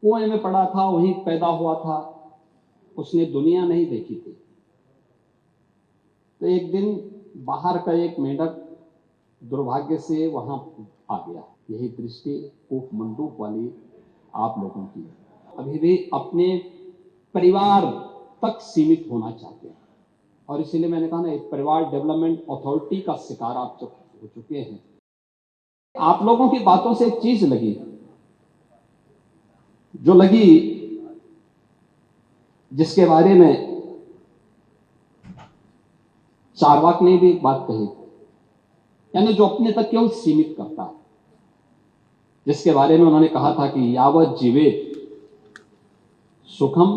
कुएं में पड़ा था, वहीं पैदा हुआ था, उसने दुनिया नहीं देखी थी। तो एक दिन बाहर का एक मेंढक दुर्भाग्य से वहां आ गया। यही दृष्टि कूप मंडूक वाली आप लोगों की अभी भी अपने परिवार तक सीमित होना चाहते हैं, और इसीलिए मैंने कहा ना, एक परिवार डेवलपमेंट अथॉरिटी का शिकार आप हो चुके हैं। आप लोगों की बातों से एक चीज लगी, जो लगी, जिसके बारे में चारवाक ने भी एक बात कही, यानी जो अपने तक केवल सीमित करता है, जिसके बारे में उन्होंने कहा था कि यावत जीवेत सुखम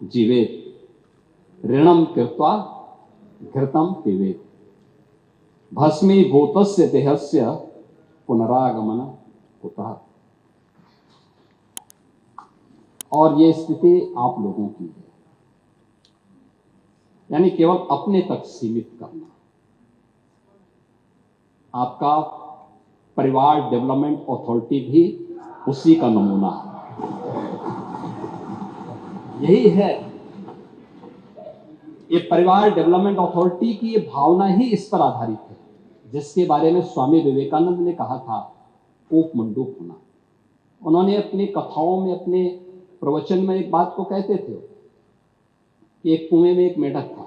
जीवेत ऋणम कृत्वा घृतम पिबेत भस्मीभूतस्य देहस्य पुनरागमन कुतः। और ये स्थिति आप लोगों की है, यानी केवल अपने तक सीमित करना। आपका परिवार डेवलपमेंट अथॉरिटी भी उसी का नमूना है। यही है, ये परिवार डेवलपमेंट अथॉरिटी की ये भावना ही इस पर आधारित है, जिसके बारे में स्वामी विवेकानंद ने कहा था कूप मंडूक होना। उन्होंने अपनी कथाओं में, अपने प्रवचन में एक बात को कहते थे कि एक कुएं में एक मेढक था।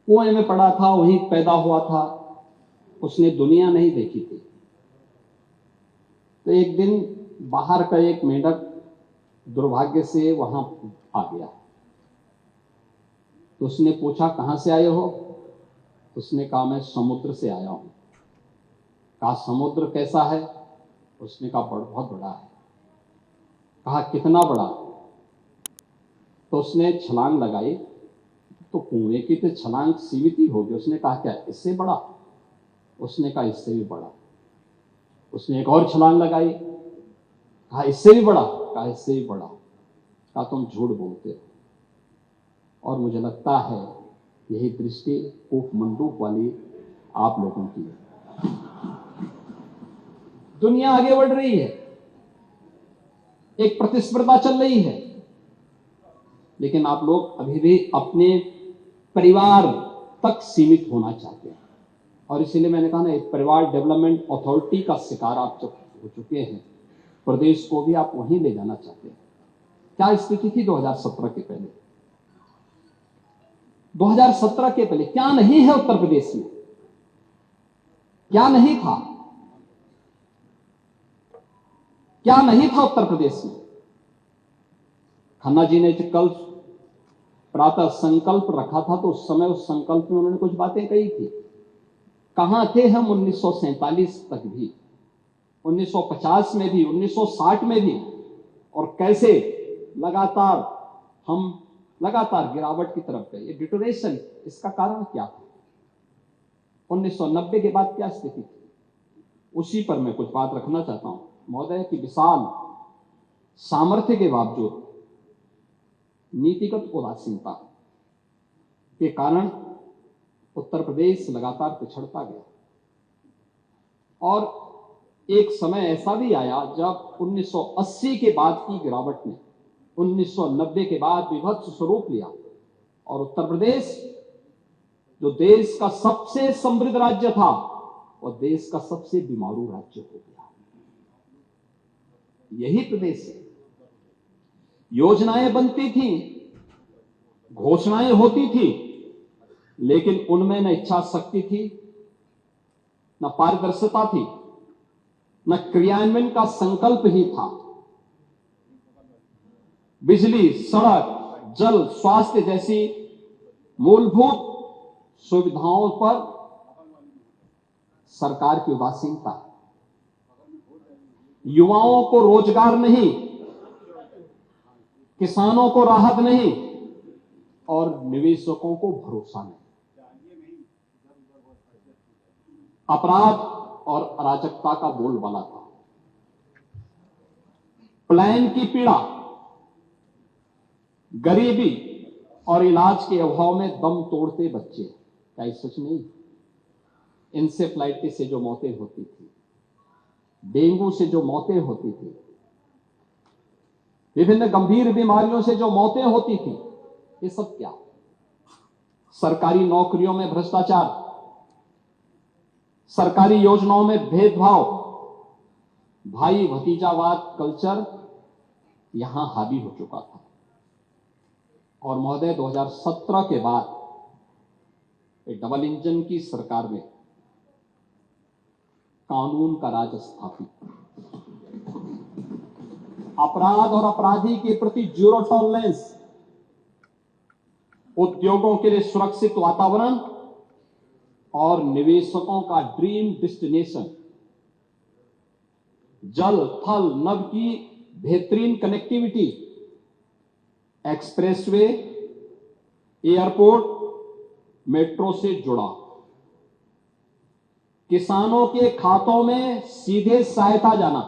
कुएं में पड़ा था, वहीं पैदा हुआ था, उसने दुनिया नहीं देखी थी। तो एक दिन बाहर का एक मेंढक दुर्भाग्य से वहां आ गया। तो उसने पूछा, कहां से आए हो? उसने कहा, मैं समुद्र से आया हूं। कहा, समुद्र कैसा है? उसने कहा, बहुत बड़ा है। कहा, कितना बड़ा? तो उसने छलांग लगाई, तो कुएं की तो छलांग सीमित ही होगी। उसने कहा, क्या इससे बड़ा? उसने कहा, इससे भी बड़ा। उसने एक और छलांग लगाई, कहा, इससे भी बड़ा? कहा, इससे भी बड़ा। कहा, तुम झूठ बोलते हो। और मुझे लगता है यही दृष्टि कूप मंडूक वाली आप लोगों की है। दुनिया आगे बढ़ रही है, एक प्रतिस्पर्धा चल रही है, लेकिन आप लोग अभी भी अपने परिवार तक सीमित होना चाहते हैं। और इसीलिए मैंने कहा ना, एक परिवार डेवलपमेंट अथॉरिटी का शिकार आप हो चुके हैं। प्रदेश को भी आप वहीं ले जाना चाहते हैं। क्या स्थिति थी 2017 के पहले? 2017 के पहले क्या नहीं है उत्तर प्रदेश में? क्या नहीं था? क्या नहीं था उत्तर प्रदेश में? खन्ना जी ने कल प्रातः संकल्प रखा था, तो उस समय उस संकल्प में उन्होंने कुछ बातें कही थी। कहां थे हम 1947 तक भी, 1950 में भी, 1960 में भी, और कैसे हम लगातार गिरावट की तरफ गए। ये डिटोरेशन, इसका कारण क्या था? 1990 के बाद क्या स्थिति थी? उसी पर मैं कुछ बात रखना चाहता हूं महोदय, कि विशाल सामर्थ्य के बावजूद नीतिगत उदासीनता के कारण उत्तर प्रदेश लगातार पिछड़ता गया। और एक समय ऐसा भी आया जब 1980 के बाद की गिरावट ने 1990 के बाद विभत्स स्वरूप लिया, और उत्तर प्रदेश जो देश का सबसे समृद्ध राज्य था, वह देश का सबसे बीमारू राज्य हो गया। यही प्रदेश है। योजनाएं बनती थी, घोषणाएं होती थी, लेकिन उनमें न इच्छा शक्ति थी, न पारदर्शिता थी, न क्रियान्वयन का संकल्प ही था। बिजली, सड़क, जल, स्वास्थ्य जैसी मूलभूत सुविधाओं पर सरकार की उदासीनता, युवाओं को रोजगार नहीं, किसानों को राहत नहीं, और निवेशकों को भरोसा नहीं। अपराध और अराजकता का बोलबाला था। प्लान की पीड़ा, गरीबी और इलाज के अभाव में दम तोड़ते बच्चे, क्या ये सच नहीं? इंसेफ्लाइटिस से जो मौतें होती थी, डेंगू से जो मौतें होती थी, विभिन्न गंभीर बीमारियों से जो मौतें होती थी, ये सब क्या? सरकारी नौकरियों में भ्रष्टाचार, सरकारी योजनाओं में भेदभाव, भाई भतीजावाद कल्चर यहां हावी हो चुका था। और महोदय 2017 के बाद डबल इंजन की सरकार में कानून का राज स्थापित, अपराध और अपराधी के प्रति जीरो टॉलरेंस, उद्योगों के लिए सुरक्षित वातावरण और निवेशकों का ड्रीम डेस्टिनेशन, जल थल नभ की बेहतरीन कनेक्टिविटी, एक्सप्रेसवे, एयरपोर्ट, मेट्रो से जुड़ा, किसानों के खातों में सीधे सहायता जाना,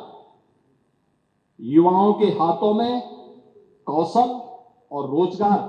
युवाओं के हाथों में कौशल और रोजगार,